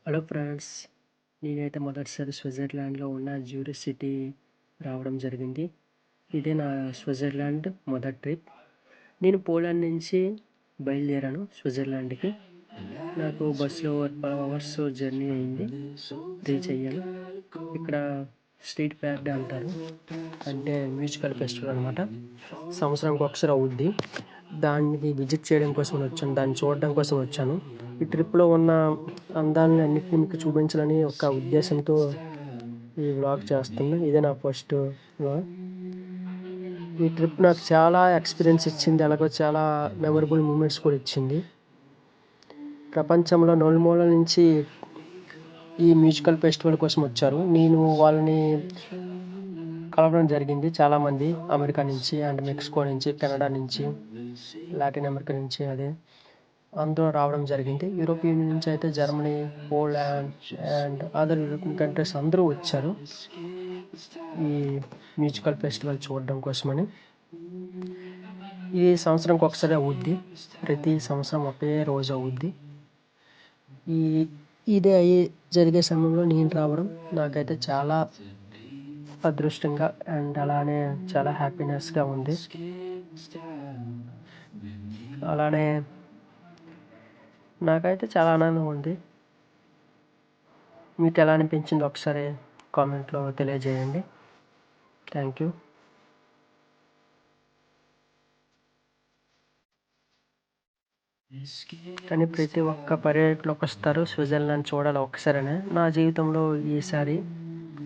Hello friends, నేనైతే మొదటిసారి స్విట్జర్లాండ్లో ఉన్న జ్యూరిచ్ సిటీ రావడం జరిగింది. ఇదే నా స్విట్జర్లాండ్ మొదటి ట్రిప్. నేను పోలాండ్ నుంచి బయలుదేరాను స్విట్జర్లాండ్కి. నాకు బస్సులో 12 అవర్స్ జర్నీ అయింది, రీచ్ అయ్యాను. ఇక్కడ స్ట్రీట్ ప్యాక్డ్ అంటారు, అంటే మ్యూజికల్ ఫెస్టివల్ అనమాట. సంవత్సరానికి ఒకసారి అవుద్ది. దానికి విజిట్ చేయడం కోసం వచ్చాను, దాన్ని చూడడం కోసం వచ్చాను. ఈ ట్రిప్లో ఉన్న అందాలని అన్నిటిని మీకు చూపించాలని ఒక ఉద్దేశంతో ఈ వ్లాగ్ చేస్తున్నా. ఇదే నా ఫస్ట్ వ్లాగ్. ఈ ట్రిప్ నాకు చాలా ఎక్స్పీరియన్స్ ఇచ్చింది, అలాగే చాలా మెమరబుల్ మూమెంట్స్ కూడా ఇచ్చింది. ప్రపంచంలో నలుమూలల నుంచి ఈ మ్యూజికల్ ఫెస్టివల్ కోసం వచ్చారు. నేను వాళ్ళని కలవడం జరిగింది. చాలామంది అమెరికా నుంచి అండ్ మెక్సికో నుంచి, కెనడా నుంచి, లాటిన్ అమెరికా నుంచి అందరూ రావడం జరిగింది. యూరోపియన్ నుంచి అయితే Germany, Poland and other European countries అందరూ వచ్చారు ఈ మ్యూజికల్ ఫెస్టివల్ చూడడం కోసమని. ఈ సంవత్సరంకి ఒకసారి అవుద్ది, ప్రతి సంవత్సరం ఒకే రోజు అవుద్ది. ఇదే జరిగే సమయంలో నేను రావడం నాకైతే చాలా అదృష్టంగా అండ్ అలానే చాలా హ్యాపీనెస్గా ఉంది. అలానే నాకైతే చాలా ఆనందంగా ఉంది. మీకు ఎలా అనిపించిందో ఒకసారి కామెంట్లో తెలియజేయండి. Thank you. కానీ ప్రతి ఒక్క పర్యాటకులకు వస్తారు స్విట్జర్లాండ్ చూడాలి ఒకసారనే. నా జీవితంలో ఈసారి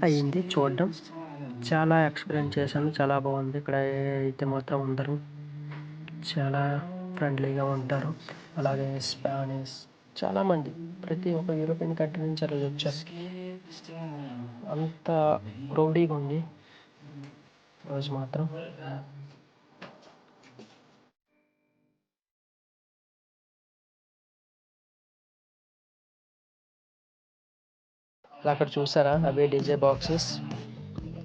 అయ్యింది చూడడం. చాలా ఎక్స్పీరియన్స్ చేశాను, చాలా బాగుంది. ఇక్కడ అయితే మాత్రం అందరూ చాలా ఫ్రెండ్లీగా ఉంటారు. అలాగే స్పానిష్ చాలామంది ప్రతి ఒక్క యూరోపియన్ కంట్రీ నుంచి ఆ రోజు వచ్చారు. అంత రౌడీగా ఉంది రోజు మాత్రం. అక్కడ చూసారా, అవే డీజే బాక్సెస్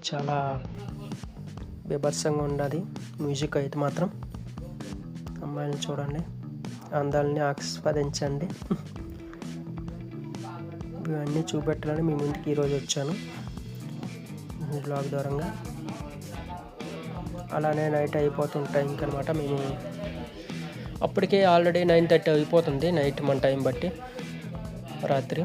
చాలా బీభత్సంగా ఉన్నది. మ్యూజిక్ అయితే మాత్రం అమ్మాయిని చూడండి, అందాలని ఆస్వాదించండి. ఇవన్నీ చూపెట్టాలని మీ ముందుకి ఈరోజు వచ్చాను బ్లాగ్ ద్వారా. అలానే నైట్ అయిపోతుంది టైంకి అనమాట. మేము అప్పటికే ఆల్రెడీ 9:30 అయిపోతుంది నైట్ మన టైం బట్టి, రాత్రి.